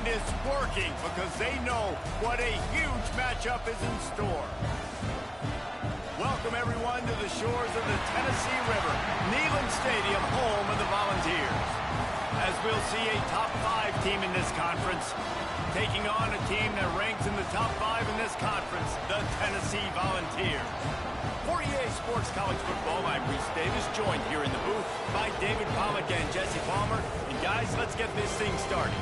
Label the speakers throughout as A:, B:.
A: And it's working because they know what a huge matchup is in store. Welcome, everyone, to the shores of the Tennessee River, Neyland Stadium, home of the Volunteers. As we'll see a top 5 team in this conference taking on a team that ranks in the top 5 in this conference, the Tennessee Volunteers. For EA Sports College Football, I'm Reese Davis, joined here in the booth by David Pollack and Jesse Palmer. And guys, let's get this thing started.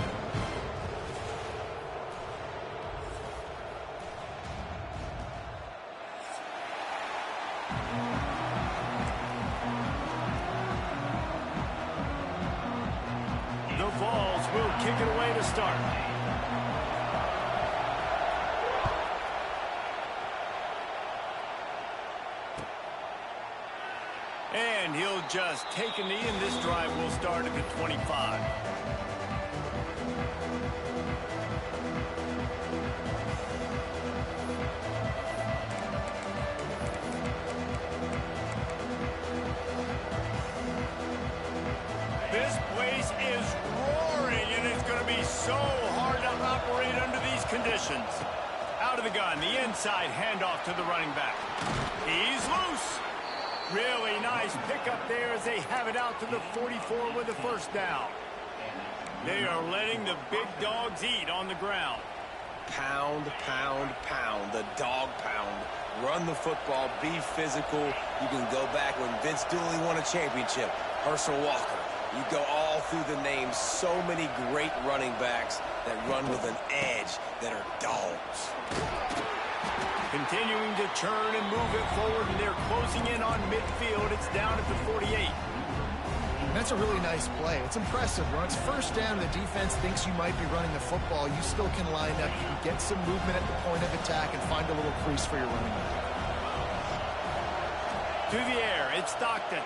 A: The Vols will kick it away to start. And he'll just take a knee, and this drive will start at the 25. This place is roaring, and it's going to be so hard to operate under these conditions. Out of the gun, the inside handoff to the running back. He's loose. Really nice pickup there as they have it out to the 44 with the first down. They are letting the big dogs eat on the ground.
B: Pound, pound, pound, the dog pound. Run the football, be physical. You can go back when Vince Dooley won a championship, Herschel Walker. You go all through the names. So many great running backs that run with an edge that are dogs.
A: Continuing to churn and move it forward, and they're closing in on midfield. It's down at the 48.
C: That's a really nice play. It's impressive. When it's first down, the defense thinks you might be running the football. You still can line up. You can get some movement at the point of attack and find a little crease for your running back.
A: To the air, it's Stockton.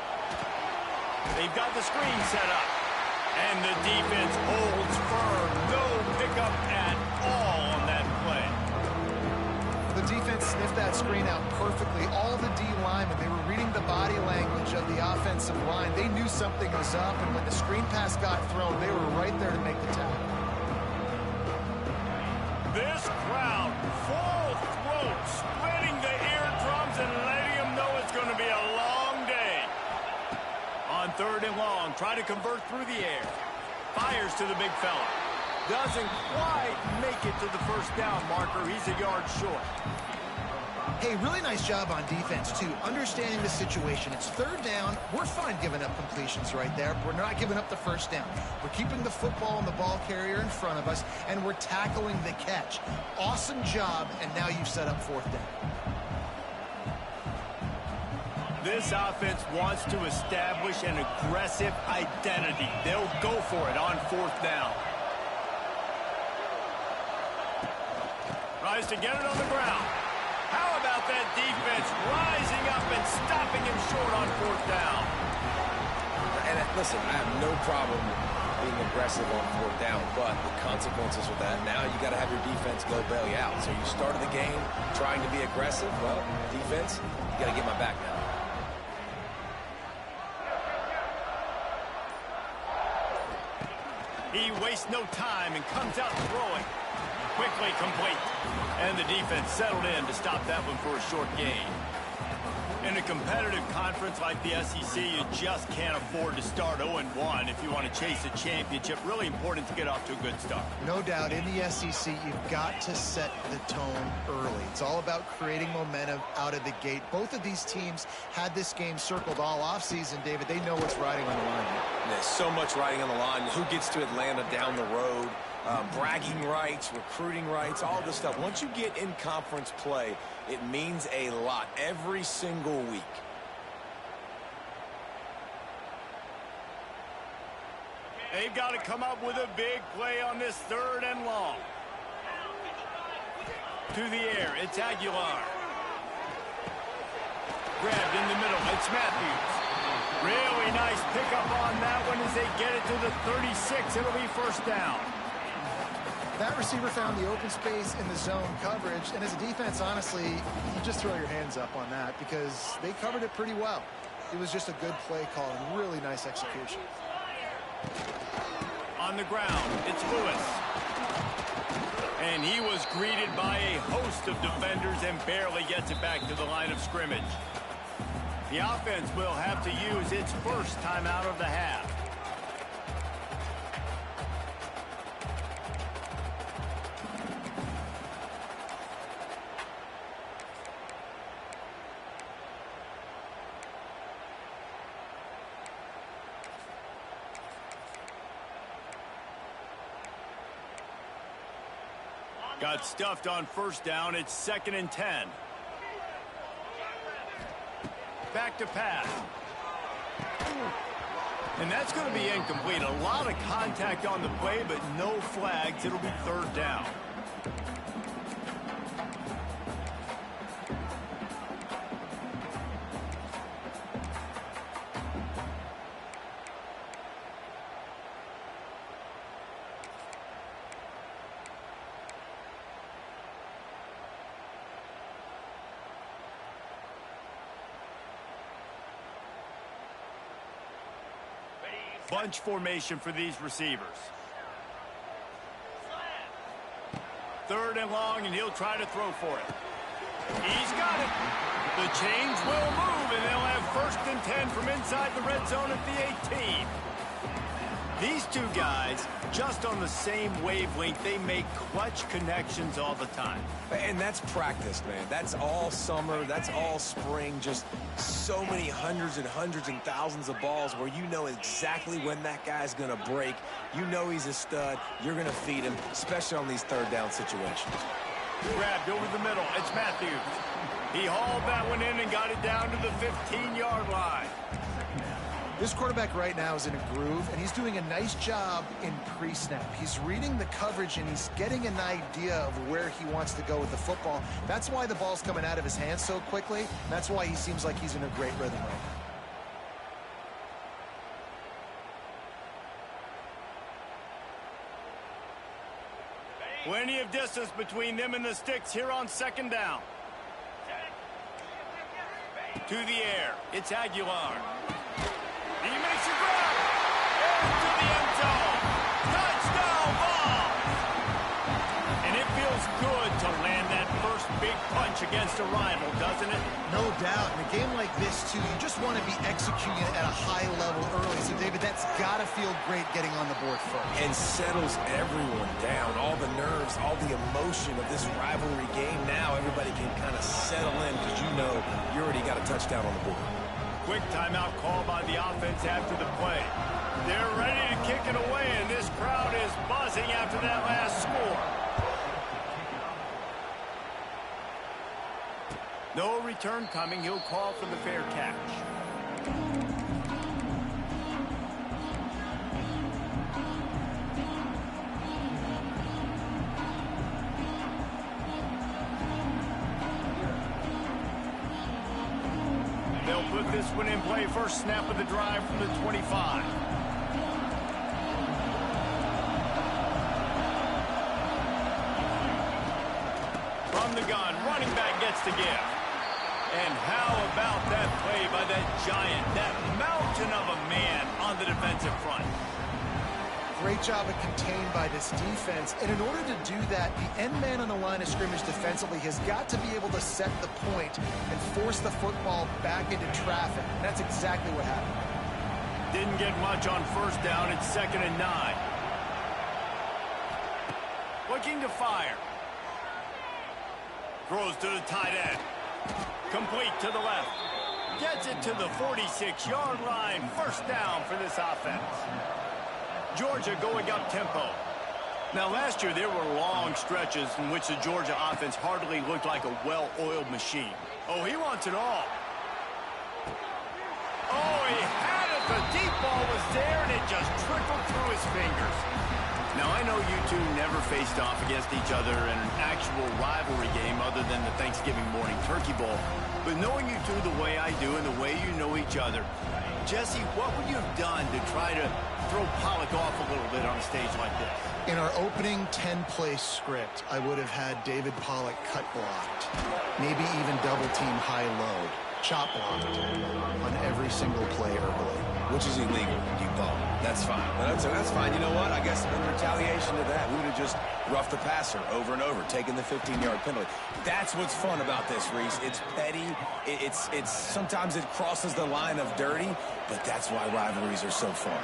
A: They've got the screen set up. And the defense holds firm. No pickup at all on that play.
C: The defense sniffed that screen out perfectly. All the D linemen, they were reading the body language of the offensive line. They knew something was up, and when the screen pass got thrown, they were right there to make the tackle.
A: This crowd, full throat, splitting the eardrums and letting them know it's going to be a long day. On 3rd and long, try to convert through the air. Fires to the big fella. Doesn't quite make it to the first down marker. He's a yard short.
C: Hey, really nice job on defense, too. Understanding the situation. It's 3rd down. We're fine giving up completions right there. But we're not giving up the first down. We're keeping the football and the ball carrier in front of us, and we're tackling the catch. Awesome job, and now you've set up 4th down.
A: This offense wants to establish an aggressive identity. They'll go for it on 4th down. Tries to get it on the ground. How about that defense rising up and stopping him short on 4th down?
B: And listen, I have no problem being aggressive on 4th down, but the consequences of that, now you got to have your defense go bail you out. So you started the game trying to be aggressive. Well, defense, you got to get my back now.
A: He wastes no time and comes out throwing. Quickly complete. And the defense settled in to stop that one for a short gain. In a competitive conference like the SEC, you just can't afford to start 0-1 if you want to chase a championship. Really important to get off to a good start.
C: No doubt, in the SEC, you've got to set the tone early. It's all about creating momentum out of the gate. Both of these teams had this game circled all offseason, David. They know what's riding on the line.
B: There's so much riding on the line. Who gets to Atlanta down the road? Bragging rights, recruiting rights, all this stuff. Once you get in conference play, it means a lot every single week.
A: They've got to come up with a big play on this 3rd and long. To the air, it's Aguilar. Grabbed in the middle, it's Mjpls. Really nice pickup on that one as they get it to the 36. It'll be 1st down.
C: That receiver found the open space in the zone coverage, and as a defense, honestly, you just throw your hands up on that because they covered it pretty well. It was just a good play call and really nice execution.
A: On the ground, it's Lewis. And he was greeted by a host of defenders and barely gets it back to the line of scrimmage. The offense will have to use its first timeout of the half. Got stuffed on first down. It's 2nd and 10. Back to pass. And that's going to be incomplete. A lot of contact on the play, but no flags. It'll be 3rd down. Bunch formation for these receivers. 3rd and long, and he'll try to throw for it. He's got it. The chains will move, and they'll have 1st and 10 from inside the red zone at the 18. These two guys, just on the same wavelength, they make clutch connections all the time.
B: And that's practice, man. That's all summer. That's all spring. Just so many hundreds and thousands of balls where you know exactly when that guy's going to break. You know he's a stud. You're going to feed him, especially on these 3rd down situations.
A: Grabbed over the middle. It's Matthews. He hauled that one in and got it down to the 15-yard line.
C: This quarterback right now is in a groove, and he's doing a nice job in pre-snap. He's reading the coverage, and he's getting an idea of where he wants to go with the football. That's why the ball's coming out of his hands so quickly. That's why he seems like he's in a great rhythm right
A: now. Plenty of distance between them and the sticks here on 2nd down. To the air. It's Aguilar. He makes a grab. Into the end zone. Touchdown ball. And it feels good to land that first big punch against a rival, doesn't it?
C: No doubt. In a game like this, too, you just want to be executing it at a high level early. So, David, that's got to feel great getting on the board first.
B: And settles everyone down. All the nerves, all the emotion of this rivalry game. Now everybody can kind of settle in because you know you already got a touchdown on the board.
A: Quick timeout call by the offense after the play. They're ready to kick it away, and this crowd is buzzing after that last score. No return coming. He'll call for the fair catch. They'll put this one in play. First snap of the drive from the 25. From the gun, running back gets the gift. And how about that play by that giant, that mountain of a man on the defensive front?
C: Great job of contained by this defense. And in order to do that, the end man on the line of scrimmage defensively has got to be able to set the point and force the football back into traffic. And that's exactly what happened.
A: Didn't get much on first down. It's 2nd and 9. Looking to fire. Throws to the tight end. Complete to the left. Gets it to the 46-yard line. First down for this offense. Georgia going up tempo. Now, last year there were long stretches in which the Georgia offense hardly looked like a well-oiled machine. Oh, he wants it all. Oh, he had it. The deep ball was there, and it just trickled through his fingers. Now, I know you two never faced off against each other in an actual rivalry game other than the Thanksgiving morning turkey bowl. But knowing you two the way I do and the way you know each other, Jesse, what would you have done to try to throw Pollock off a little bit on a stage like this?
C: In our opening 10-play script, I would have had David Pollock cut blocked, maybe even double-team high-low. chop blocked on every single play early.
B: Which is illegal, you bum. That's fine. That's fine. You know what? I guess in retaliation to that, we would have just roughed the passer over and over, taking the 15-yard penalty. That's what's fun about this, Reese. It's petty. It's sometimes it crosses the line of dirty, but that's why rivalries are so fun.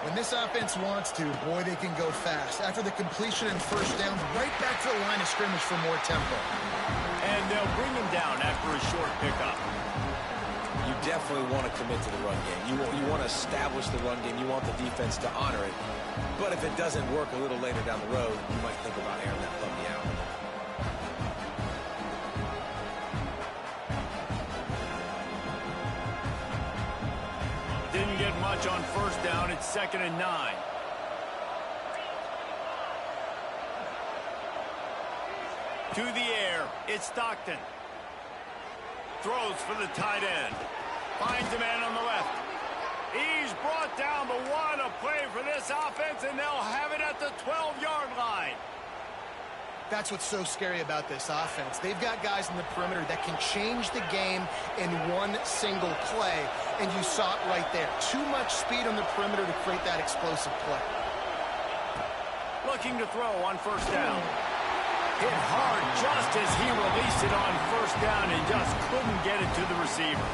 C: When this offense wants to, boy, they can go fast. After the completion and first downs, right back to the line of scrimmage for more tempo.
A: And they'll bring him down after a short pickup.
B: You definitely want to commit to the run game. You want to establish the run game. You want the defense to honor it. But if it doesn't work a little later down the road, you might think about airing that puppy out.
A: Didn't get much on first down. It's 2nd and 9. To the air, it's Stockton. Throws for the tight end. Finds a man on the left. He's brought down, but what a play for this offense, and they'll have it at the 12-yard line.
C: That's what's so scary about this offense. They've got guys in the perimeter that can change the game in one single play, and you saw it right there. Too much speed on the perimeter to create that explosive play.
A: Looking to throw on first down. Hit hard just as he released it on first down and just couldn't get it to the receiver.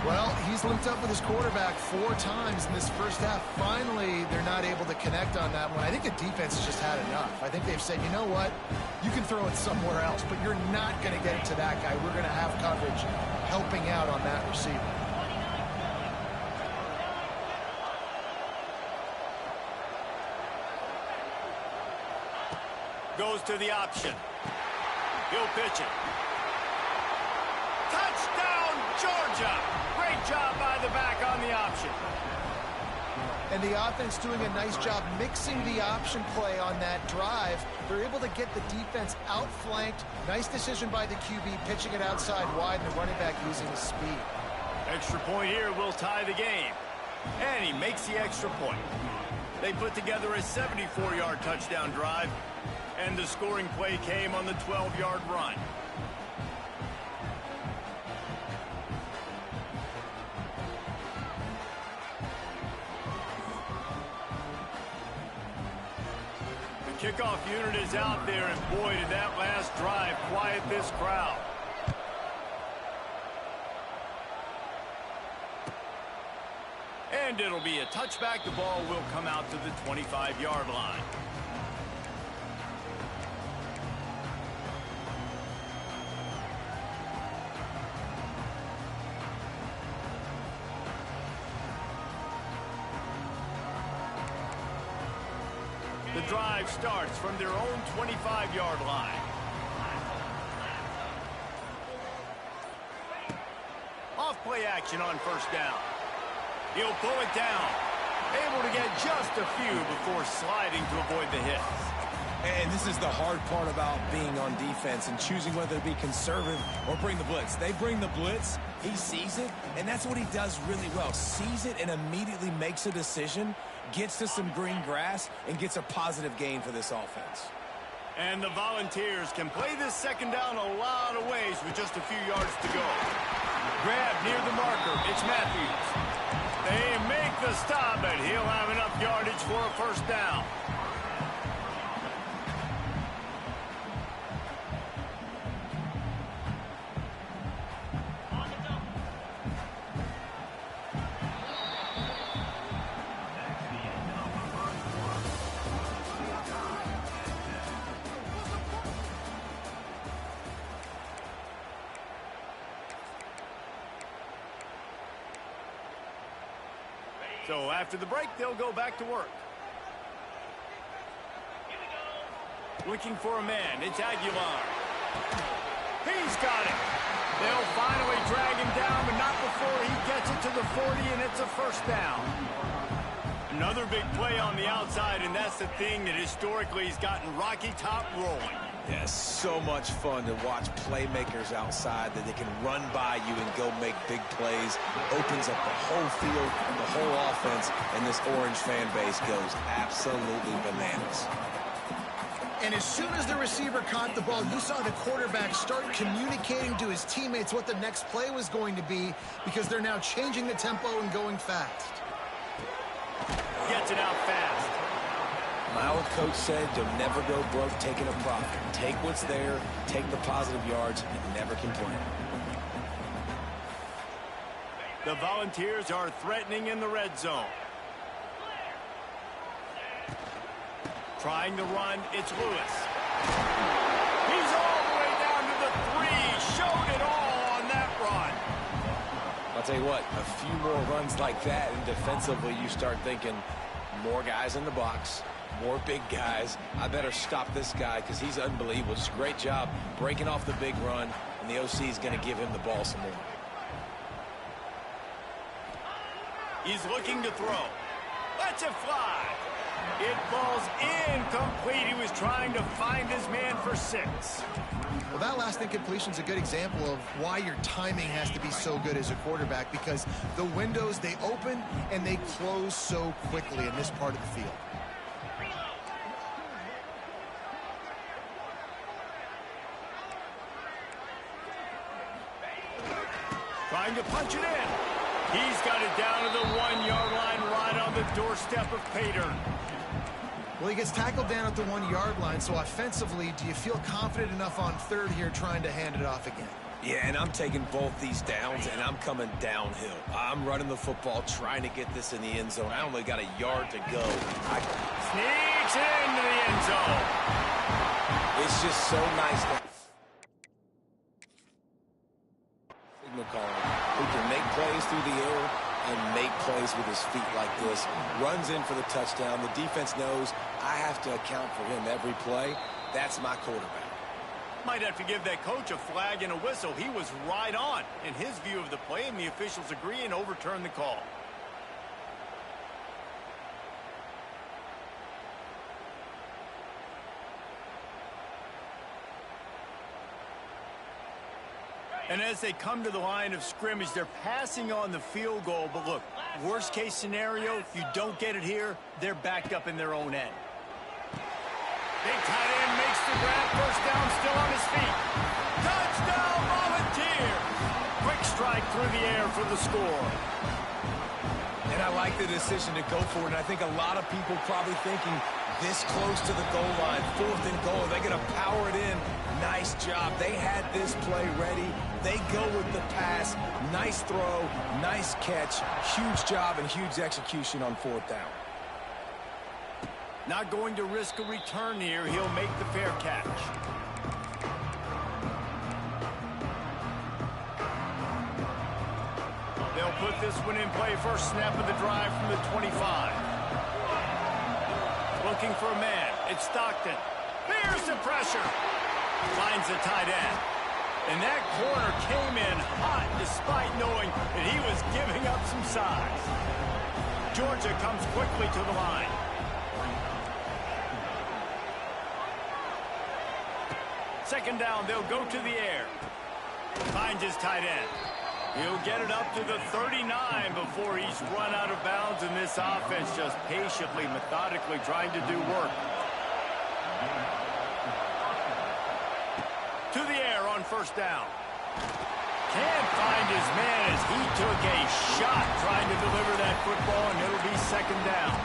C: Well, he's linked up with his quarterback 4 times in this first half. Finally, they're not able to connect on that one. I think the defense has just had enough. I think they've said, you know what? You can throw it somewhere else, but you're not going to get it to that guy. We're going to have coverage helping out on that receiver.
A: Goes to the option. He'll pitch it. Touchdown, Georgia! Great job by the back on the option.
C: And the offense doing a nice job mixing the option play on that drive. They're able to get the defense outflanked. Nice decision by the QB, pitching it outside wide, and the running back using his speed.
A: Extra point here will tie the game. And he makes the extra point. They put together a 74-yard touchdown drive, and the scoring play came on the 12-yard run. The kickoff unit is out there, and boy, did that last drive quiet this crowd. And it'll be a touchback. The ball will come out to the 25-yard line. The drive starts from their own 25-yard line. Off play action on first down. He'll pull it down. Able to get just a few before sliding to avoid the hits.
B: And this is the hard part about being on defense and choosing whether to be conservative or bring the blitz. They bring the blitz, he sees it, and that's what he does really well. Sees it and immediately makes a decision, gets to some green grass, and gets a positive gain for this offense.
A: And the Volunteers can play this second down a lot of ways with just a few yards to go. Grab near the marker. It's Mjpls. They make the stop, and he'll have enough yardage for a first down. So after the break, they'll go back to work. Looking for a man. It's Aguilar. He's got it. They'll finally drag him down, but not before he gets it to the 40, and it's a first down. Another big play on the outside, and that's the thing that historically has gotten Rocky Top rolling.
B: Yeah, so much fun to watch playmakers outside that they can run by you and go make big plays. Opens up the whole field, the whole offense, and this Orange fan base goes absolutely bananas.
C: And as soon as the receiver caught the ball, you saw the quarterback start communicating to his teammates what the next play was going to be, because they're now changing the tempo and going fast.
A: Gets it out fast.
B: My old coach said you'll never go broke taking a profit. Take what's there, take the positive yards, and never complain.
A: The Volunteers are threatening in the red zone. Trying to run, it's Lewis. He's all the way down to the 3. Showed it all on that run.
B: I'll tell you what, a few more runs like that, and defensively you start thinking more guys in the box, more big guys. I better stop this guy because he's unbelievable. It's a great job breaking off the big run, and the OC is going to give him the ball some more.
A: He's looking to throw. Lets it fly. It falls incomplete. He was trying to find his man for 6.
C: Well, that last incompletion is a good example of why your timing has to be so good as a quarterback, because the windows, they open and they close so quickly in this part of the field.
A: Trying to punch it in. He's got it down to the 1-yard line, right on the doorstep of Pater.
C: Well, he gets tackled down at the 1-yard line, so offensively, do you feel confident enough on third here trying to hand it off again?
B: Yeah, and I'm taking both these downs, and I'm coming downhill. I'm running the football, trying to get this in the end zone. I only got a yard to go.
A: Sneaks into the end zone.
B: It's just so nice to signal caller who can make plays through the air and make plays with his feet like this. Runs in for the touchdown. The defense knows I have to account for him every play. That's my quarterback.
A: Might have to give that coach a flag and a whistle. He was right on in his view of the play, and the officials agree and overturn the call. And as they come to the line of scrimmage, they're passing on the field goal. But look, worst case scenario, you don't get it here, they're backed up in their own end. Big tight end makes the grab, first down, still on his feet. Touchdown, Volunteers! Quick strike through the air for the score.
B: And I like the decision to go for it. And I think a lot of people probably thinking this close to the goal line, 4th and goal, they're going to power it in. Nice job. They had this play ready. They go with the pass. Nice throw, nice catch. Huge job and huge execution on 4th down.
A: Not going to risk a return here. He'll make the fair catch. They'll put this one in play. First snap of the drive from the 25. Looking for a man. It's Stockton. Bears the pressure. Finds the tight end. And that corner came in hot despite knowing that he was giving up some size. Georgia comes quickly to the line. Second down, they'll go to the air. Finds his tight end. He'll get it up to the 39 before he's run out of bounds, and this offense just patiently, methodically trying to do work. To the air on first down. Can't find his man as he took a shot trying to deliver that football, and it'll be second down.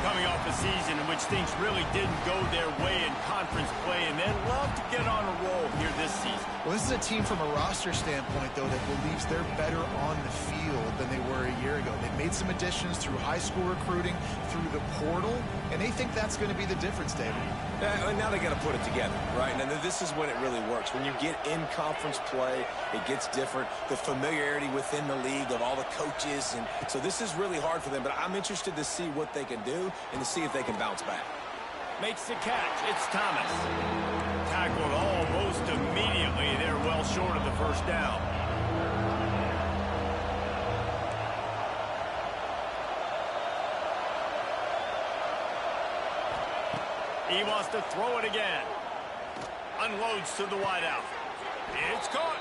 A: Coming off a season in which things really didn't go their way in conference play, and they'd love to get on a roll here this season.
C: Well, this is a team from a roster standpoint, though, that believes they're better on the field than they were a year ago. They've made some additions through high school recruiting, through the portal, and they think that's going to be the difference, David.
B: And now they got to put it together, right? And this is when it really works. When you get in conference play, it gets different. The familiarity within the league of all the coaches, and so this is really hard for them. But I'm interested to see what they can do and to see if they can bounce back.
A: Makes the catch. It's Thomas. Tackled almost immediately. They're well short of the first down. He wants to throw it again. Unloads to the wideout. It's caught.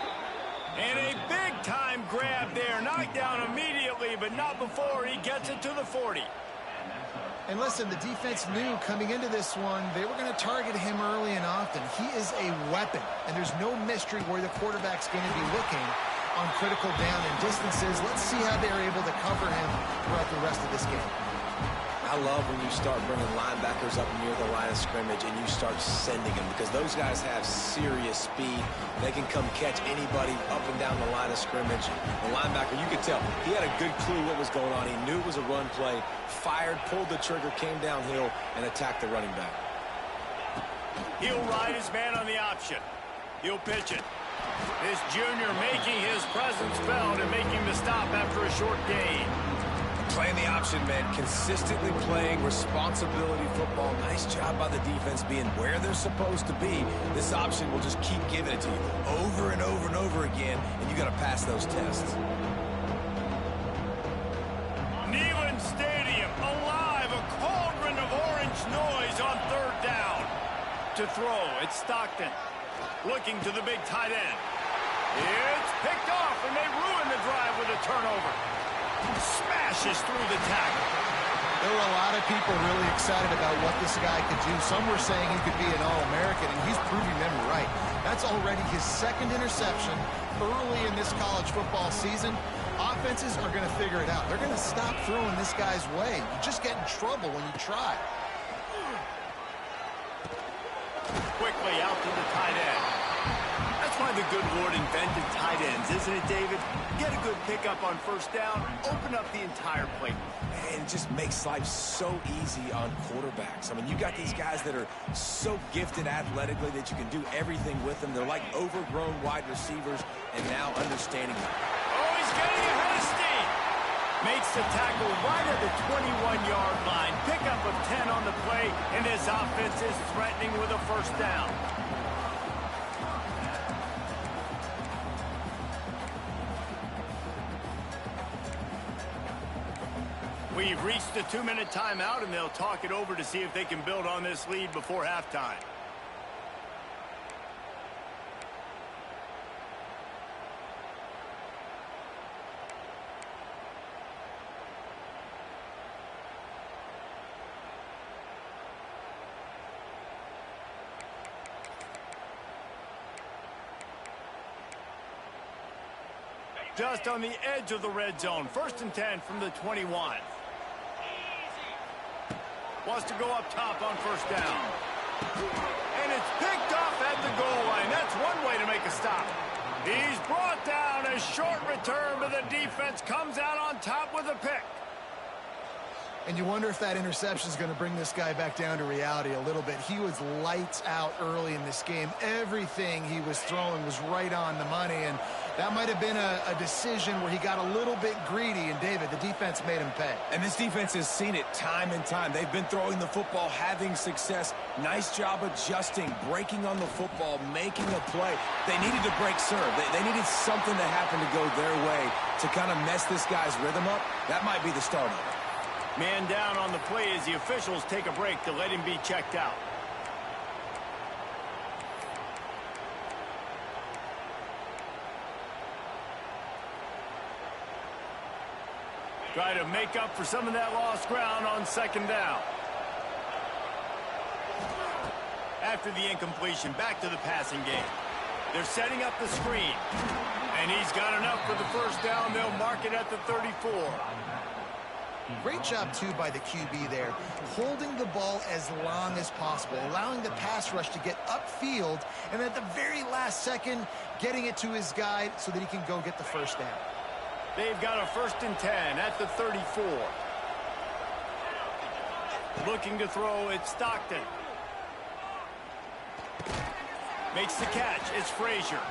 A: And a big-time grab there. Knocked down immediately, but not before he gets it to the 40.
C: And listen, the defense knew coming into this one, they were going to target him early and often. He is a weapon, and there's no mystery where the quarterback's going to be looking on critical down and distances. Let's see how they're able to cover him throughout the rest of this game.
B: I love when you start bringing linebackers up near the line of scrimmage and you start sending them, because those guys have serious speed. They can come catch anybody up and down the line of scrimmage. The linebacker, you could tell, he had a good clue what was going on. He knew it was a run play, fired, pulled the trigger, came downhill, and attacked the running back.
A: He'll ride his man on the option. He'll pitch it. This junior making his presence felt and making the stop after a short gain.
B: Playing the option, man, consistently playing responsibility football. Nice job by the defense being where they're supposed to be. This option will just keep giving it to you over and over and over again, and you got to pass those tests.
A: Neyland Stadium alive, a cauldron of orange noise on third down. To throw, it's Stockton. Looking to the big tight end. It's picked off, and they ruin the drive with a turnover. Smashes through the tackle.
C: There were a lot of people really excited about what this guy could do. Some were saying he could be an All-American, and he's proving them right. That's already his second interception early in this college football season. Offenses are going to figure it out. They're going to stop throwing this guy's way. You just get in trouble when you try.
A: Quickly out to the tight end. That's why the good Lord invented tight ends, isn't it, David? Get a good pickup on first down, open up the entire plate.
B: And it just makes life so easy on quarterbacks. I mean, you got these guys that are so gifted athletically that you can do everything with them. They're like overgrown wide receivers, and now understanding them.
A: Oh, he's getting ahead of Stee. Makes the tackle right at the 21-yard line. Pickup of 10 on the play, and this offense is threatening with a first down. We've reached the 2-minute timeout, and they'll talk it over to see if they can build on this lead before halftime. Just on the edge of the red zone. 1st and 10 from the 21. Wants to go up top on first down. And it's picked off at the goal line. That's one way to make a stop. He's brought down. A short return, but the defense comes out on top with a pick.
C: And you wonder if that interception is going to bring this guy back down to reality a little bit. He was lights out early in this game. Everything he was throwing was right on the money, and that might have been a decision where he got a little bit greedy, and David, the defense made him pay.
B: And this defense has seen it time and time. They've been throwing the football, having success. Nice job adjusting, breaking on the football, making a play. They needed to break serve. They needed something to happen to go their way to kind of mess this guy's rhythm up. That might be the start of it.
A: Man down on the play as the officials take a break to let him be checked out. Try to make up for some of that lost ground on 2nd down. After the incompletion, back to the passing game. They're setting up the screen. And he's got enough for the first down. They'll mark it at the 34.
C: Great job, too, by the QB there, holding the ball as long as possible, allowing the pass rush to get upfield, and at the very last second, getting it to his guy so that he can go get the first down.
A: They've got a 1st and 10 at the 34. Looking to throw, it's Stockton. Makes the catch, it's Frazier.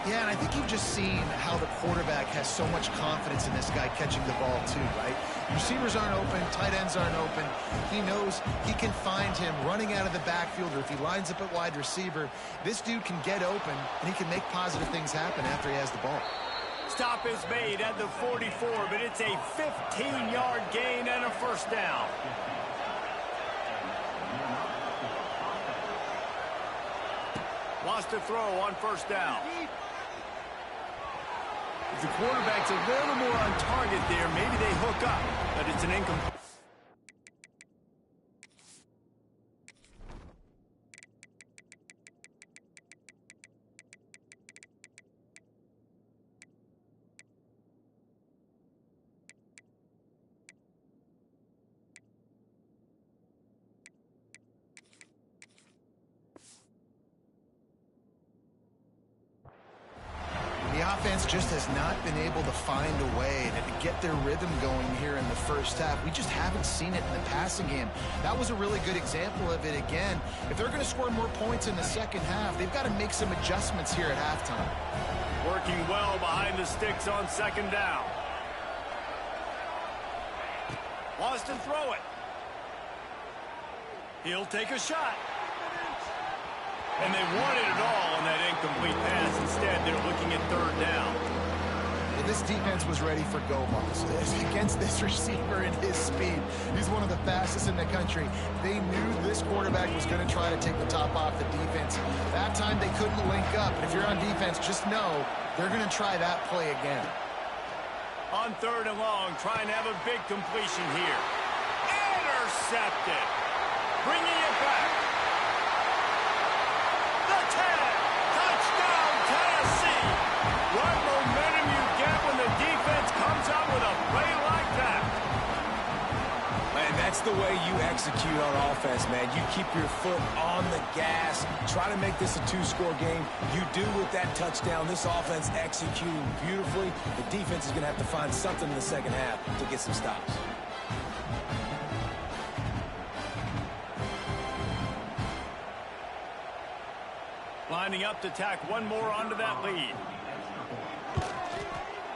C: Yeah, and I think you've just seen how the quarterback has so much confidence in this guy catching the ball too, right? Receivers aren't open, tight ends aren't open. He knows he can find him running out of the backfield, or if he lines up at wide receiver, this dude can get open, and he can make positive things happen after he has the ball.
A: Stop is made at the 44, but it's a 15-yard gain and a first down. Wants to throw on first down. If the quarterback's a little more on target there, maybe they hook up, but it's an incomplete.
C: defense just has not been able to find a way to get their rhythm going here in the first half. We just haven't seen it in the passing game. That was a really good example of it again. If they're going to score more points in the second half, they've got to make some adjustments here at halftime.
A: Working well behind the sticks on second down. Wants to throw it. He'll take a shot. And they wanted it all on that incomplete pass. Instead, they're looking at third down.
C: Well, this defense was ready for go balls. Against this receiver and his speed, he's one of the fastest in the country. They knew this quarterback was going to try to take the top off the defense. That time they couldn't link up. If you're on defense, just know they're going to try that play again.
A: On third and long, trying to have a big completion here. Intercepted. Bringing it back. The 10. Touchdown, Tennessee. What momentum you get when the defense comes out with a play like that.
B: Man, that's the way you execute on offense, man. You keep your foot on the gas. Try to make this a two-score game. You do with that touchdown. This offense executing beautifully. The defense is going to have to find something in the second half to get some stops.
A: Lining up to tack one more onto that lead.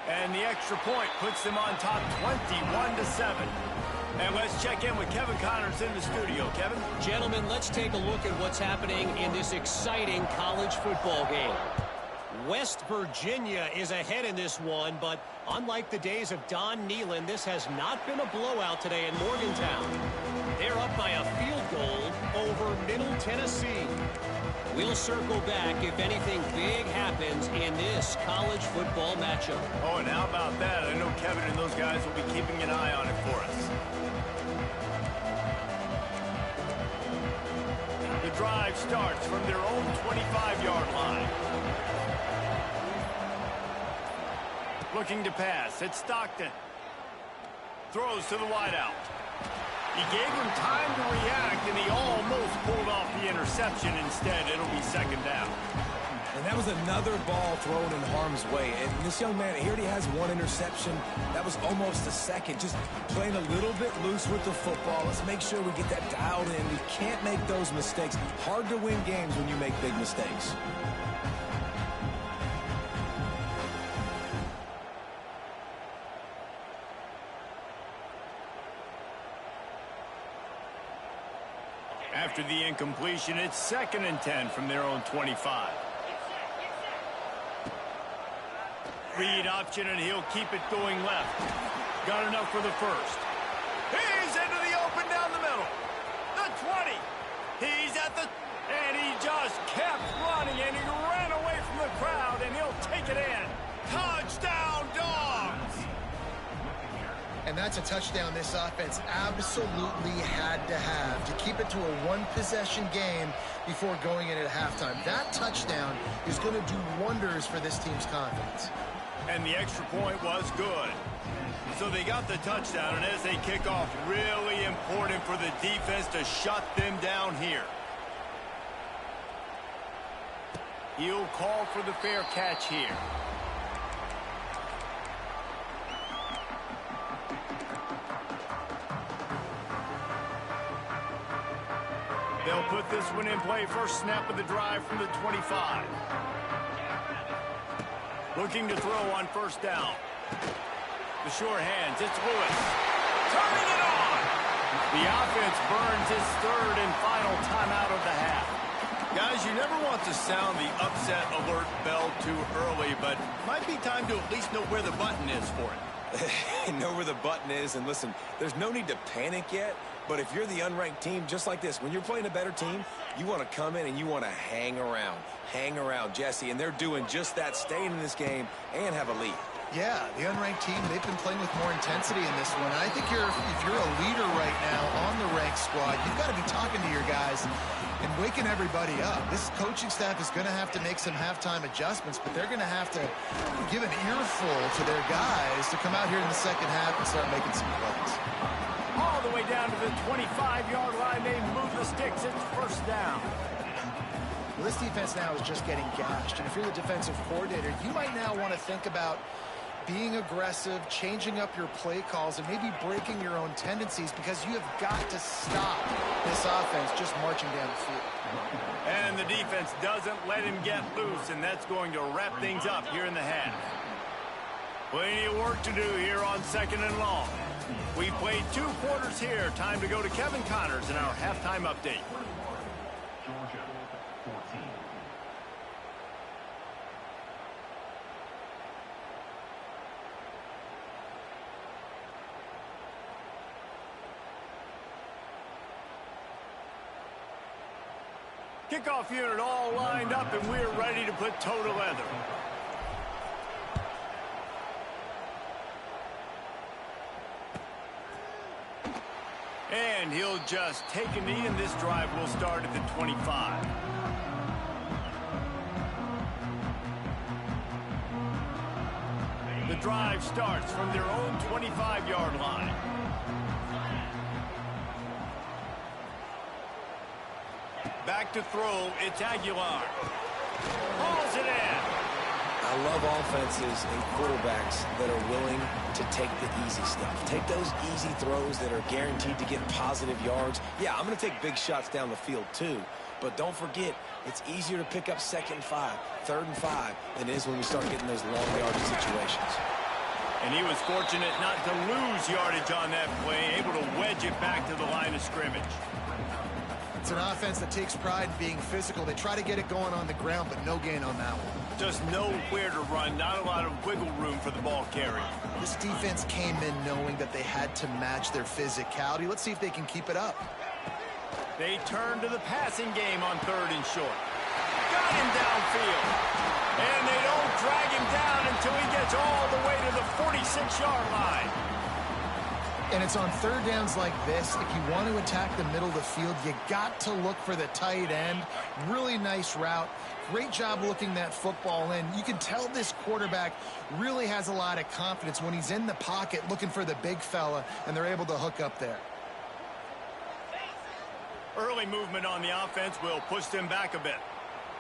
A: And the extra point puts them on top 21-7. And let's check in with Kevin Connors in the studio. Kevin?
D: Gentlemen, let's take a look at what's happening in this exciting college football game. West Virginia is ahead in this one, but unlike the days of Don Nehlen, this has not been a blowout today in Morgantown. They're up by a field goal over Middle Tennessee. We'll circle back if anything big happens in this college football matchup.
A: Oh, and how about that? I know Kevin and those guys will be keeping an eye on it for us. The drive starts from their own 25-yard line. Looking to pass. It's Stockton. Throws to the wideout. He gave him time to react, and he almost pulled off the interception. Instead, it'll be second down.
B: And that was another ball thrown in harm's way. And this young man, he already has one interception. That was almost a second. Just playing a little bit loose with the football. Let's make sure we get that dialed in. We can't make those mistakes. Hard to win games when you make big mistakes.
A: After the incompletion, it's 2nd and 10 from their own 25. Read option, and he'll keep it going left. Got enough for the first. He's into the open down the middle. The 20. He's at the... And he just kept running, and he ran away from the crowd, and he'll take it in. Touchdown, Dogs!
C: And that's a touchdown this offense absolutely had to have to keep it to a one-possession game before going in at halftime. That touchdown is going to do wonders for this team's confidence.
A: And the extra point was good. So they got the touchdown, and as they kick off, really important for the defense to shut them down here. He'll call for the fair catch here. They'll put this one in play. First snap of the drive from the 25. Looking to throw on first down. The short hands. It's Lewis. Turning it on. The offense burns his third and final timeout of the half. Guys, you never want to sound the upset alert bell too early, but might be time to at least know where the button is for it.
B: Know where the button is, and listen, there's no need to panic yet, but if you're the unranked team, just like this, when you're playing a better team, you want to come in and you want to hang around, Jesse, and they're doing just that, staying in this game and have a lead.
C: Yeah, the unranked team, they've been playing with more intensity in this one. I think if you're a leader right now on the ranked squad, you've got to be talking to your guys and waking everybody up. This coaching staff is going to have to make some halftime adjustments, but they're going to have to give an earful to their guys to come out here in the second half and start making some plays.
A: All the way down to the 25-yard line, they move the sticks. It's first down.
C: Well, this defense now is just getting gashed. And if you're the defensive coordinator, you might now want to think about being aggressive, changing up your play calls, and maybe breaking your own tendencies, because you have got to stop this offense just marching down the field.
A: And the defense doesn't let him get loose, and that's going to wrap things up here in the half. Plenty of work to do here on 2nd and long. We played 2 quarters here. Time to go to Kevin Connors in our halftime update. Kickoff unit all lined up, and we're ready to put toe to leather. And he'll just take a knee, and this drive will start at the 25. The drive starts from their own 25-yard line. Back to throw, it's Aguilar. Hauls it in.
B: I love offenses and quarterbacks that are willing to take the easy stuff. Take those easy throws that are guaranteed to get positive yards. Yeah, I'm going to take big shots down the field too. But don't forget, it's easier to pick up 2nd and 5, 3rd and 5 than it is when we start getting those long yardage situations.
A: And he was fortunate not to lose yardage on that play, able to wedge it back to the line of scrimmage.
C: It's an offense that takes pride in being physical. They try to get it going on the ground, but no gain on that one.
A: Just nowhere to run, not a lot of wiggle room for the ball carrier.
C: This defense came in knowing that they had to match their physicality. Let's see if they can keep it up.
A: They turn to the passing game on 3rd and short. Got him downfield. And they don't drag him down until he gets all the way to the 46-yard line.
C: And it's on 3rd downs like this. If you want to attack the middle of the field, you got to look for the tight end. Really nice route. Great job looking that football in. You can tell this quarterback really has a lot of confidence when he's in the pocket looking for the big fella, and they're able to hook up there.
A: Early movement on the offense will push them back a bit.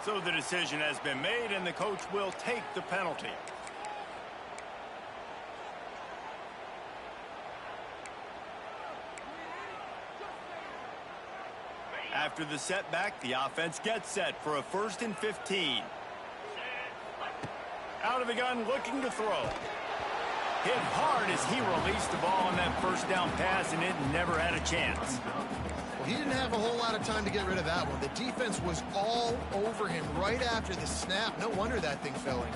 A: So the decision has been made, and the coach will take the penalty. After the setback, the offense gets set for a 1st and 15. Out of the gun, looking to throw. Hit hard as he released the ball on that 1st down pass, and it never had a chance.
C: Well, he didn't have a whole lot of time to get rid of that one. The defense was all over him right after the snap. No wonder that thing fell in.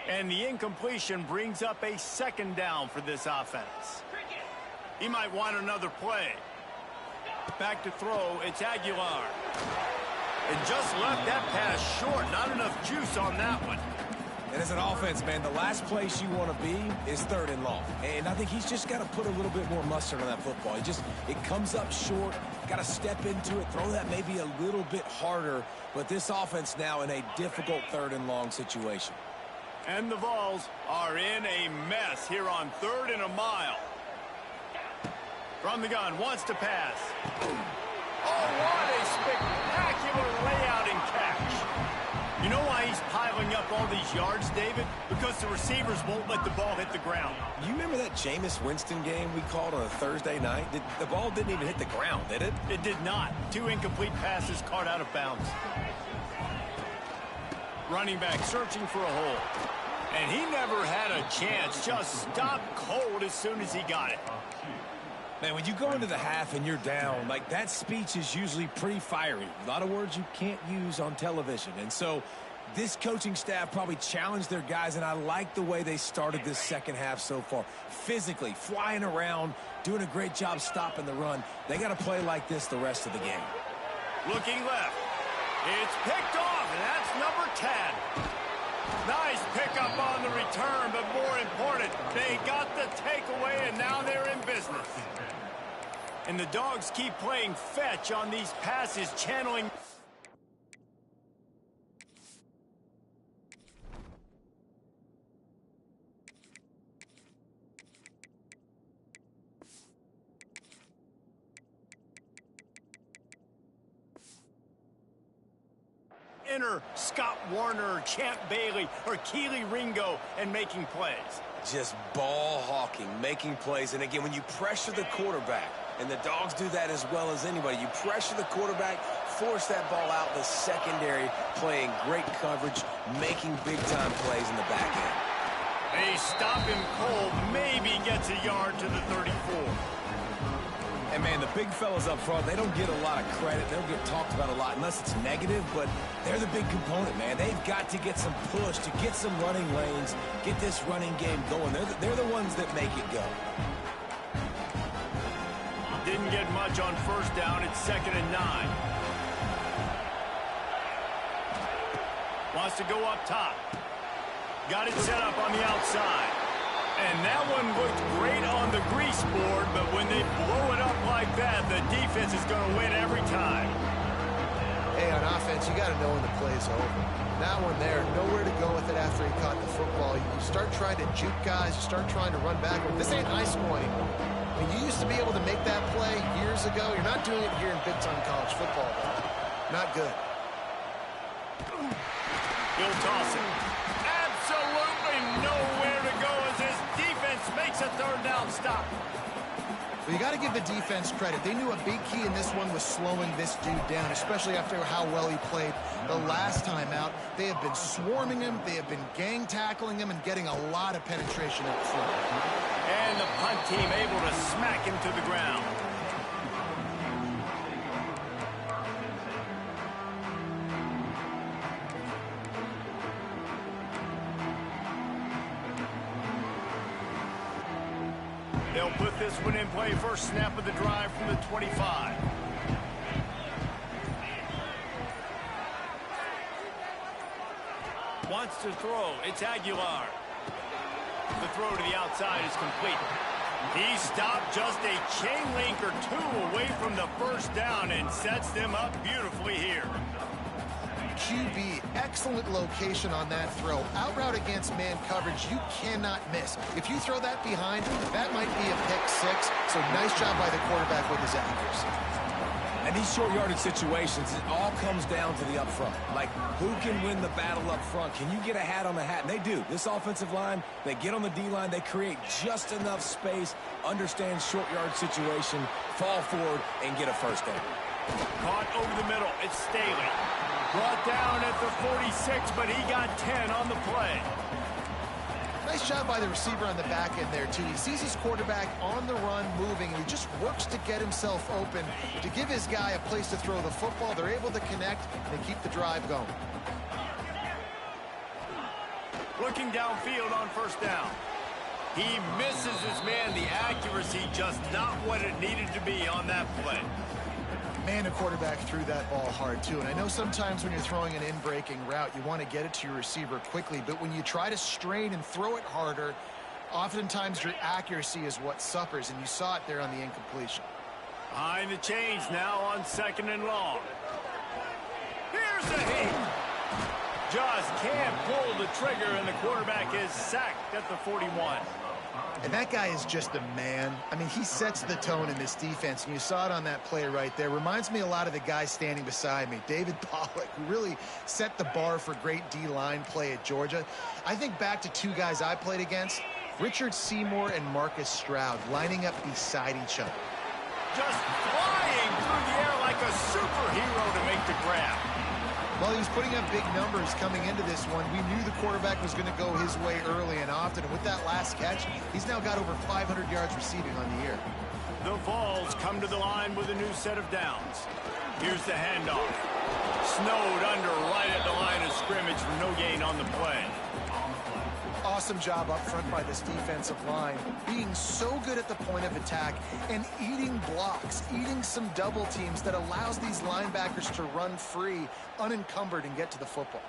A: And the incompletion brings up a 2nd down for this offense. He might want another play. Back to throw, it's Aguilar. And just left that pass short. Not enough juice on that one.
B: And as an offense, man, the last place you want to be is 3rd and long. And I think he's just got to put a little bit more mustard on that football. It comes up short, got to step into it, throw that maybe a little bit harder. But this offense now in a difficult 3rd and long situation.
A: And the Vols are in a mess here on 3rd and a mile. From the gun, wants to pass. Oh, what a spectacular layout and catch. You know why he's piling up all these yards, David? Because the receivers won't let the ball hit the ground.
B: You remember that Jameis Winston game we called on a Thursday night? The ball didn't even hit the ground, did it?
A: It did not. 2 incomplete passes caught out of bounds. Running back searching for a hole. And he never had a chance. Just stopped cold as soon as he got it.
B: Man, when you go into the half and you're down, like that speech is usually pretty fiery. A lot of words you can't use on television. And so this coaching staff probably challenged their guys, and I like the way they started this 2nd half so far. Physically, flying around, doing a great job stopping the run. They got to play like this the rest of the game.
A: Looking left. It's picked off, and that's number 10. Nice pickup on the return, but more important, they got the takeaway, and now they're in business. And the Dogs keep playing fetch on these passes, channeling... inner Scott Warner or Champ Bailey or Keely Ringo and making plays.
B: Just ball hawking, making plays. And again, when you pressure the quarterback, and the Dogs do that as well as anybody, you pressure the quarterback, force that ball out in the secondary, playing great coverage, making big-time plays in the back end.
A: They stop him cold, maybe gets a yard to the 34.
B: And, man, the big fellas up front, they don't get a lot of credit. They don't get talked about a lot unless it's negative, but they're the big component, man. They've got to get some push, to get some running lanes, get this running game going. They're the ones that make it go.
A: Didn't get much on first down. It's 2nd and 9. Wants to go up top. Got it set up on the outside. And that one looked great on the grease board, but when they blow it up like that, the defense is going to win every time.
C: Hey, on offense, you got to know when the play's over. That one there, nowhere to go with it after he caught the football. You start trying to juke guys, you start trying to run back. This ain't high school anymore. I mean, you used to be able to make that play years ago. You're not doing it here in big-time college football, though. Not good.
A: He'll toss it. Absolutely nowhere to go as his defense makes a 3rd down stop.
C: Well, you got to give the defense credit. They knew a big key in this one was slowing this dude down, especially after how well he played the last time out. They have been swarming him. They have been gang tackling him and getting a lot of penetration up front.
A: And the punt team able to smack him to the ground. They'll put this one in play. First snap of the drive from the 25. Wants to throw. It's Aguilar. The throw to the outside is complete. He stopped just a chain link or two away from the first down and sets them up beautifully here.
C: QB, excellent location on that throw. Out route against man coverage, you cannot miss. If you throw that behind, that might be a pick 6. So nice job by the quarterback with his accuracy.
B: And these short yardage situations, it all comes down to the up front. Like, who can win the battle up front? Can you get a hat on the hat? And they do. This offensive line, they get on the D-line, they create just enough space, understand short yard situation, fall forward, and get a first down.
A: Caught over the middle. It's Staley. Brought down at the 46, but he got 10 on the play.
C: Nice job by the receiver on the back end there, too. He sees his quarterback on the run moving, and he just works to get himself open to give his guy a place to throw the football. They're able to connect and keep the drive going.
A: Looking downfield on first down. He misses his man. The accuracy just not what it needed to be on that play.
C: Man, the quarterback threw that ball hard, too. And I know sometimes when you're throwing an in-breaking route, you want to get it to your receiver quickly. But when you try to strain and throw it harder, oftentimes your accuracy is what suffers. And you saw it there on the incompletion.
A: Behind the chains now on 2nd and long. Here's a hit. Just can't pull the trigger, and the quarterback is sacked at the 41.
C: And that guy is just a man. I mean, he sets the tone in this defense, and you saw it on that play right there. Reminds me a lot of the guy standing beside me, David Pollock, who really set the bar for great D-line play at Georgia. I think back to 2 guys I played against, Richard Seymour and Marcus Stroud, lining up beside each other.
A: Just flying through the air like a superhero to make the grab.
C: Well, he was putting up big numbers coming into this one. We knew the quarterback was going to go his way early and often. And with that last catch, he's now got over 500 yards receiving on the year.
A: The Vols come to the line with a new set of downs. Here's the handoff. Snowed under right at the line of scrimmage for no gain on the play.
C: Awesome job up front by this defensive line, being so good at the point of attack and eating blocks, eating some double teams that allows these linebackers to run free, unencumbered, and get to the football.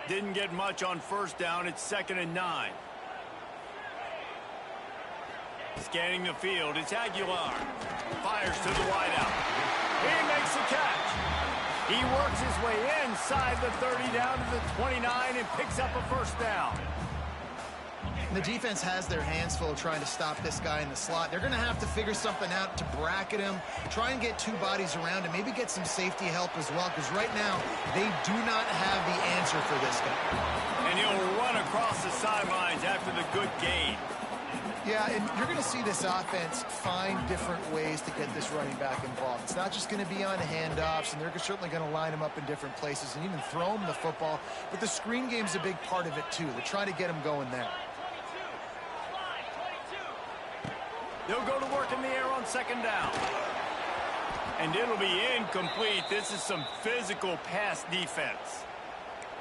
A: Didn't get much on first down. It's 2nd and 9. Scanning the field, it's Aguilar. Fires to the wideout. He makes the catch. He works his way inside the 30 down to the 29 and picks up a first down.
C: And the defense has their hands full trying to stop this guy in the slot. They're going to have to figure something out to bracket him, try and get two bodies around him, maybe get some safety help as well, because right now they do not have the answer for this guy.
A: And he'll run across the sidelines after the good gain.
C: Yeah, and you're going to see this offense find different ways to get this running back involved. It's not just going to be on handoffs, and they're certainly going to line him up in different places and even throw him the football. But the screen game's a big part of it, too. They're trying to get him going there.
A: They'll go to work in the air on second down. And it'll be incomplete. This is some physical pass defense.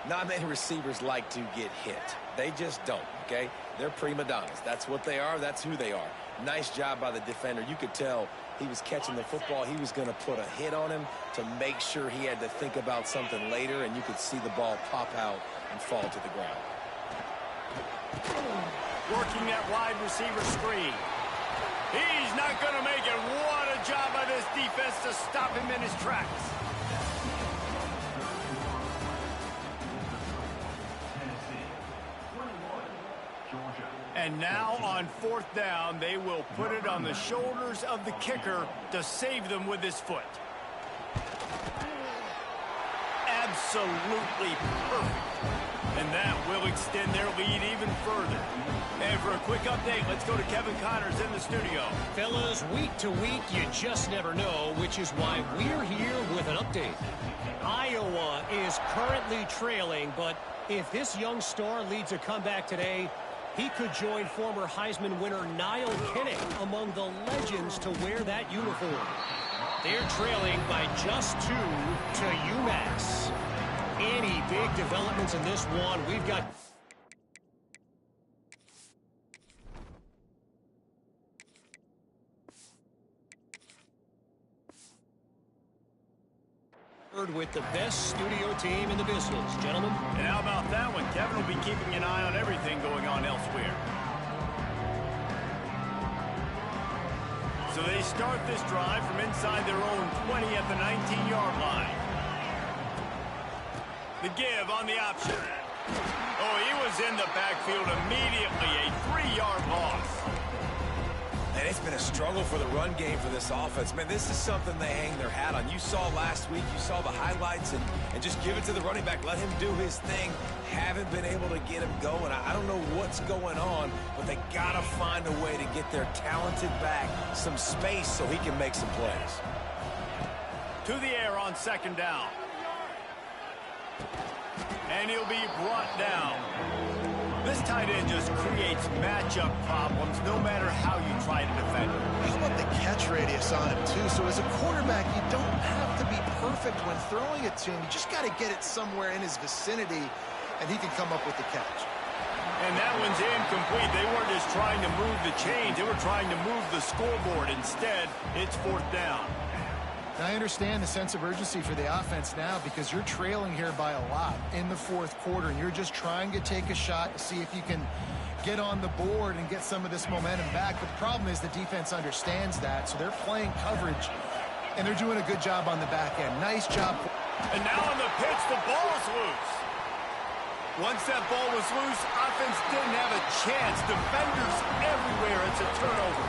B: Not many receivers like to get hit. They just don't, okay? They're prima donnas. That's what they are. That's who they are. Nice job by the defender. You could tell he was catching the football. He was going to put a hit on him to make sure he had to think about something later, and you could see the ball pop out and fall to the ground.
A: Working that wide receiver screen. He's not going to make it. What a job by this defense to stop him in his tracks. And now on fourth down, they will put it on the shoulders of the kicker to save them with his foot. Absolutely perfect. And that will extend their lead even further. And for a quick update, let's go to Kevin Connors in the studio.
D: Fellas, week to week, you just never know, which is why we're here with an update. Iowa is currently trailing, but if this young star leads a comeback today, he could join former Heisman winner Niall Kinnick among the legends to wear that uniform. They're trailing by just 2 to UMass. Any big developments in this one? We've got... with the best studio team in the business, gentlemen.
A: And how about that one? Kevin will be keeping an eye on everything going on elsewhere. So they start this drive from inside their own 20 at the 19-yard line. The give on the option. Oh, he was in the backfield immediately. A 3-yard loss.
B: And it's been a struggle for the run game for this offense. Man, this is something they hang their hat on. You saw last week, you saw the highlights, and just give it to the running back. Let him do his thing. Haven't been able to get him going. I don't know what's going on, but they got to find a way to get their talented back some space so he can make some plays.
A: To the air on second down. And he'll be brought down. This tight end just creates matchup problems no matter how you try to defend him.
C: How about the catch radius on him, too? So as a quarterback, you don't have to be perfect when throwing it to him. You just got to get it somewhere in his vicinity, and he can come up with the catch.
A: And that one's incomplete. They weren't just trying to move the chains. They were trying to move the scoreboard. Instead, it's fourth down.
C: Now, I understand the sense of urgency for the offense now because you're trailing here by a lot in the fourth quarter, and you're just trying to take a shot to see if you can get on the board and get some of this momentum back. But the problem is the defense understands that, so they're playing coverage, and they're doing a good job on the back end. Nice job.
A: And now on the pitch, the ball's loose. Once that ball was loose, offense didn't have a chance. Defenders everywhere. It's a turnover.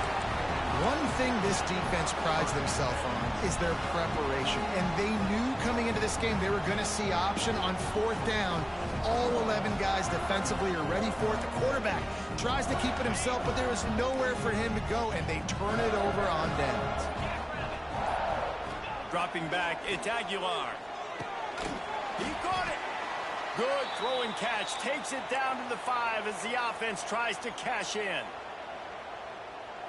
C: One thing this defense prides themselves on is their preparation. And they knew coming into this game they were going to see option on fourth down. All 11 guys defensively are ready for it. The quarterback tries to keep it himself, but there is nowhere for him to go, and they turn it over on downs.
A: Dropping back, it's Aguilar. He caught it. Good throwing catch. Takes it down to the 5 as the offense tries to cash in.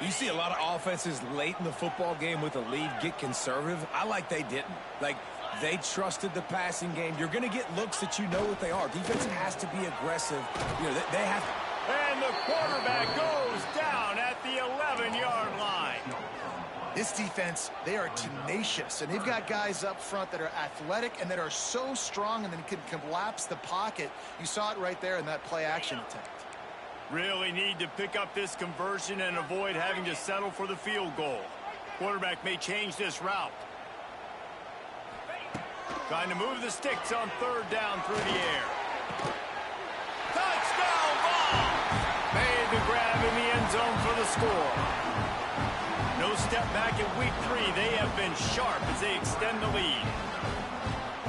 B: You see a lot of offenses late in the football game with a lead get conservative. I like they didn't. Like, they trusted the passing game. You're going to get looks that you know what they are. Defense has to be aggressive. You know, they have to.
A: And the quarterback goes down at the 11-yard line.
C: This defense, they are tenacious, and they've got guys up front that are athletic and that are so strong and then can collapse the pocket. You saw it right there in that play-action attempt.
A: Really need to pick up this conversion and avoid having to settle for the field goal. Quarterback may change this route. Trying to move the sticks on third down through the air. Touchdown ball! Made the grab in the end zone for the score. No step back in week 3. They have been sharp as they extend the lead.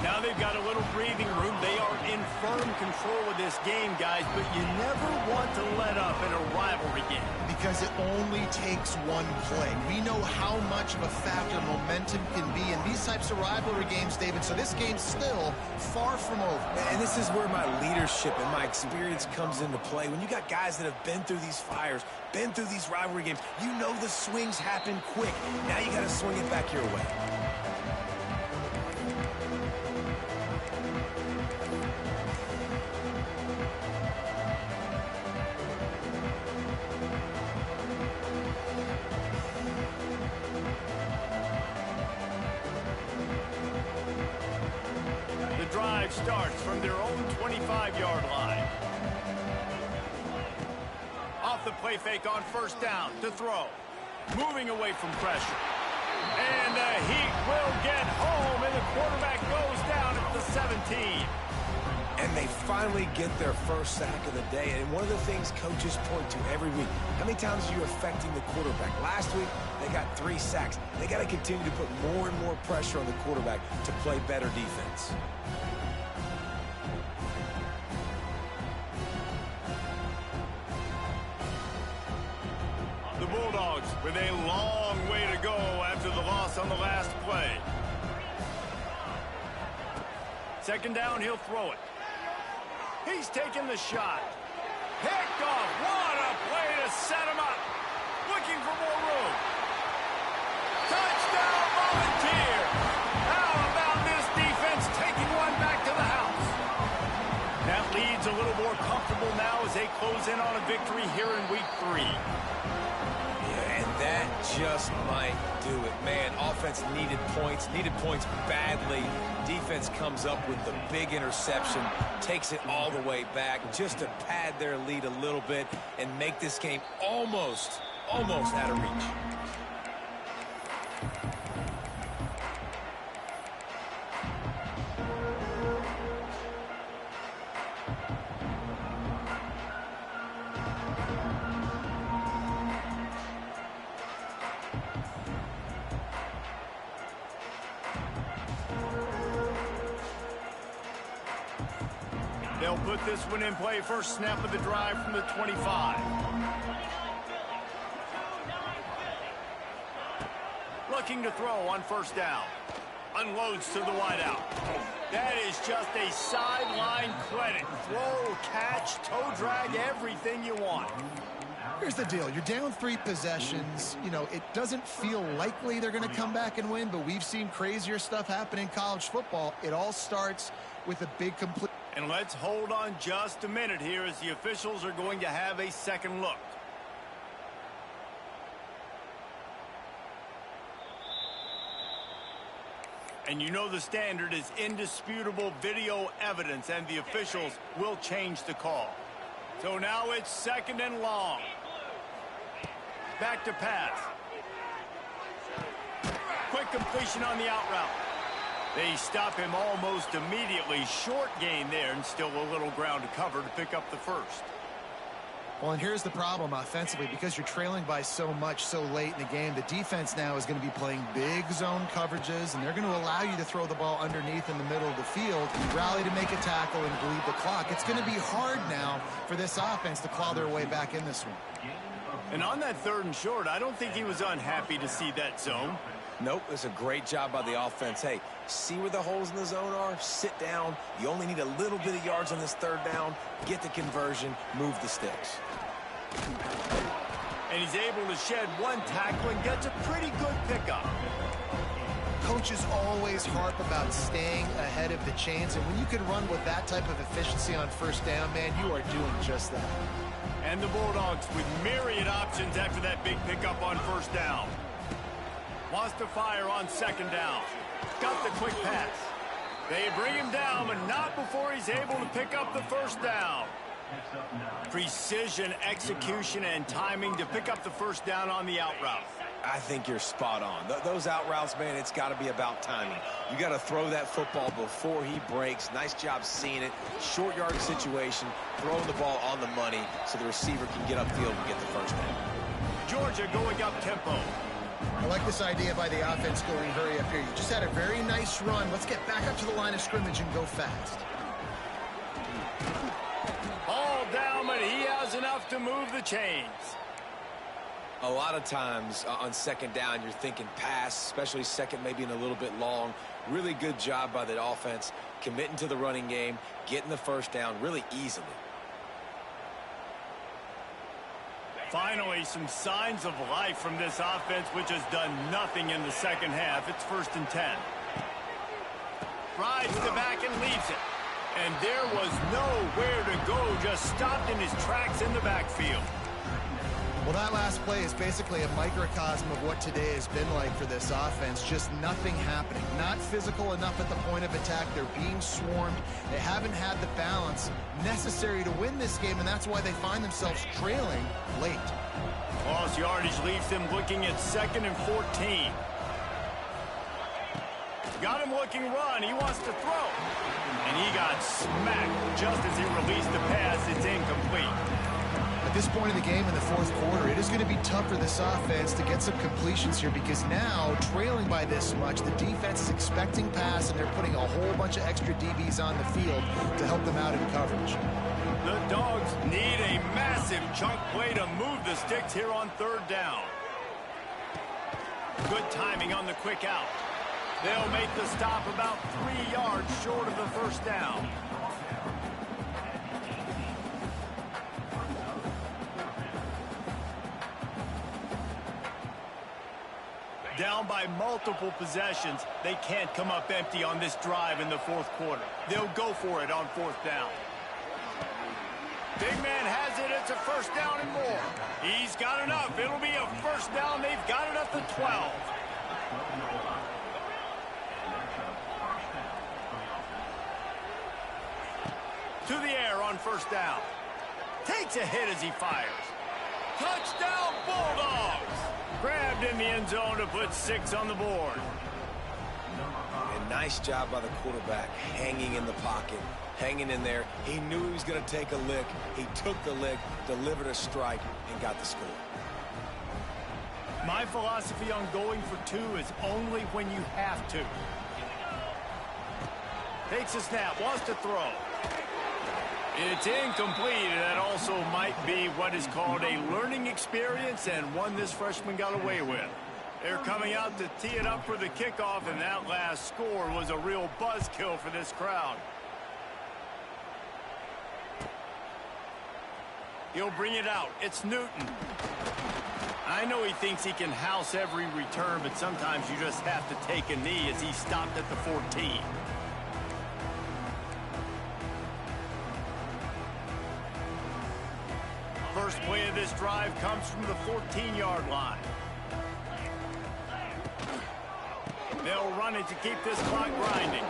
A: Now they've got a little breathing room. They are in firm control of this game, guys, but you never want to let up in a rivalry game.
C: Because it only takes one play. We know how much of a factor momentum can be in these types of rivalry games, David, so this game's still far from over.
B: And this is where my leadership and my experience comes into play. When you got guys that have been through these fires, been through these rivalry games, you know the swings happen quick. Now you got to swing it back your way.
A: Starts from their own 25-yard line. Off the play fake on first down to throw. Moving away from pressure. And the heat will get home, and the quarterback goes down at the 17.
B: And they finally get their first sack of the day. And one of the things coaches point to every week, how many times are you affecting the quarterback? Last week, they got 3 sacks. They got to continue to put more and more pressure on the quarterback to play better defense.
A: The Bulldogs with a long way to go after the loss on the last play. Second down, he'll throw it. He's taking the shot. Picked off. What a play to set him up. Looking for more room. Touchdown, Volunteers. How about this defense taking one back to the house? That lead's a little more comfortable now as they close in on a victory here in week 3.
B: That just might do it. Man, offense needed points badly. Defense comes up with the big interception, takes it all the way back just to pad their lead a little bit and make this game almost out of reach.
A: They'll put this one in play. First snap of the drive from the 25. Looking to throw on first down. Unloads to the wideout. That is just a sideline credit. Throw, catch, toe drag, everything you want.
C: Here's the deal. You're down 3 possessions. You know, it doesn't feel likely they're going to come back and win, but we've seen crazier stuff happen in college football. It all starts with a big complete.
A: And let's hold on just a minute here as the officials are going to have a second look. And you know the standard is indisputable video evidence, and the officials will change the call. So now it's second and long. Back to pass. Quick completion on the out route. They stop him almost immediately. Short gain there, and still a little ground to cover to pick up the first.
C: Well, and here's the problem offensively. Because you're trailing by so much so late in the game, the defense now is going to be playing big zone coverages, and they're going to allow you to throw the ball underneath in the middle of the field, rally to make a tackle, and bleed the clock. It's going to be hard now for this offense to claw their way back in this one.
A: And on that third and short, I don't think he was unhappy to see that zone.
B: Nope, it's a great job by the offense. Hey, see where the holes in the zone are? Sit down. You only need a little bit of yards on this third down. Get the conversion. Move the sticks.
A: And he's able to shed one tackle and gets a pretty good pickup.
C: Coaches always harp about staying ahead of the chains, and when you can run with that type of efficiency on first down, man, you are doing just that.
A: And the Bulldogs with myriad options after that big pickup on first down. Wants to fire on second down. Got the quick pass. They bring him down, but not before he's able to pick up the first down. Precision, execution, and timing to pick up the first down on the out route.
B: I think you're spot on. Those out routes, man, it's got to be about timing. You got to throw that football before he breaks. Nice job seeing it. Short yardage situation, throwing the ball on the money so the receiver can get upfield and get the first down.
A: Georgia going up tempo.
C: I like this idea by the offense going hurry up here. You just had a very nice run. Let's get back up to the line of scrimmage and go fast.
A: Ball down, but he has enough to move the chains.
B: A lot of times on second down, you're thinking pass, especially second maybe in a little bit long. Really good job by the offense, committing to the running game, getting the first down really easily.
A: Finally, some signs of life from this offense, which has done nothing in the second half. It's 1st and 10. Rides the back and leaves it. And there was nowhere to go, just stopped in his tracks in the backfield.
C: Well, that last play is basically a microcosm of what today has been like for this offense. Just nothing happening. Not physical enough at the point of attack. They're being swarmed. They haven't had the balance necessary to win this game, and that's why they find themselves trailing late.
A: Lost yardage leaves them looking at 2nd and 14. Got him looking run. He wants to throw. And he got smacked just as he released the pass. It's incomplete.
C: At this point in the game in the 4th quarter, it is going to be tough for this offense to get some completions here because now, trailing by this much, the defense is expecting pass, and they're putting a whole bunch of extra DBs on the field to help them out in coverage.
A: The Dogs need a massive chunk play to move the sticks here on 3rd down. Good timing on the quick out. They'll make the stop about 3 yards short of the 1st down. Down by multiple possessions, they can't come up empty on this drive in the 4th quarter. They'll go for it on 4th down. Big man has it. It's a 1st down and more. He's got enough. It'll be a 1st down. They've got it at the 12. To the air on 1st down. Takes a hit as he fires. Touchdown, Bulldogs! Grabbed in the end zone to put 6 on the board.
B: And nice job by the quarterback, hanging in the pocket, hanging in there. He knew he was going to take a lick. He took the lick, delivered a strike, and got the score.
A: My philosophy on going for 2 is only when you have to. Takes a snap, wants to throw. It's incomplete, and that also might be what is called a learning experience and one this freshman got away with. They're coming out to tee it up for the kickoff, and that last score was a real buzzkill for this crowd. He'll bring it out. It's Newton. I know he thinks he can house every return, but sometimes you just have to take a knee as he stopped at the 14. First play of this drive comes from the 14-yard line. They'll run it to keep this clock grinding.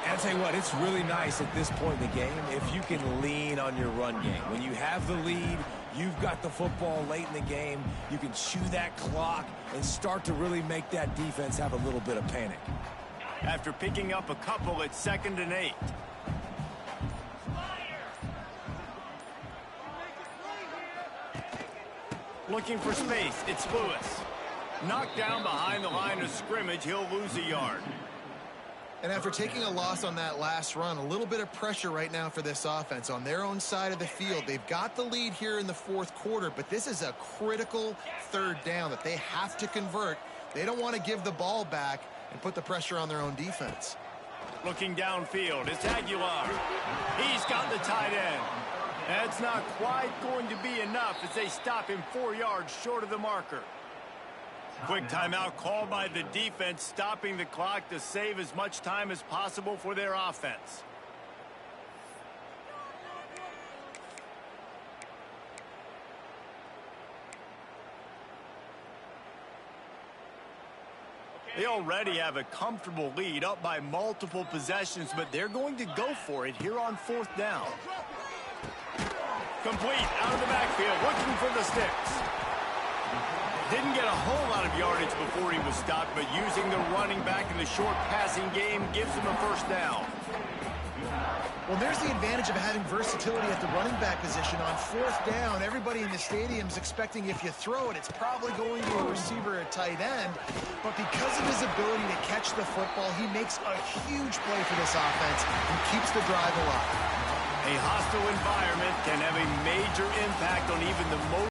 B: And I'll tell you what, it's really nice at this point in the game if you can lean on your run game. When you have the lead, you've got the football late in the game, you can chew that clock and start to really make that defense have a little bit of panic.
A: After picking up a couple, it's 2nd and 8. Looking for space, it's Lewis. Knocked down behind the line of scrimmage, he'll lose a yard.
C: And after taking a loss on that last run, a little bit of pressure right now for this offense on their own side of the field. They've got the lead here in the 4th quarter, but this is a critical 3rd down that they have to convert. They don't want to give the ball back and put the pressure on their own defense.
A: Looking downfield, it's Aguilar. He's got the tight end. That's not quite going to be enough as they stop him 4 yards short of the marker. Quick timeout called by the defense, stopping the clock to save as much time as possible for their offense. They already have a comfortable lead up by multiple possessions, but they're going to go for it here on 4th down. Complete out of the backfield, looking for the sticks. Didn't get a whole lot of yardage before he was stopped, but using the running back in the short passing game gives him a first down.
C: Well, there's the advantage of having versatility at the running back position. On fourth down, everybody in the stadium's expecting if you throw it, it's probably going to a receiver or tight end. But because of his ability to catch the football, he makes a huge play for this offense and keeps the drive alive.
A: A hostile environment can have a major impact on even the most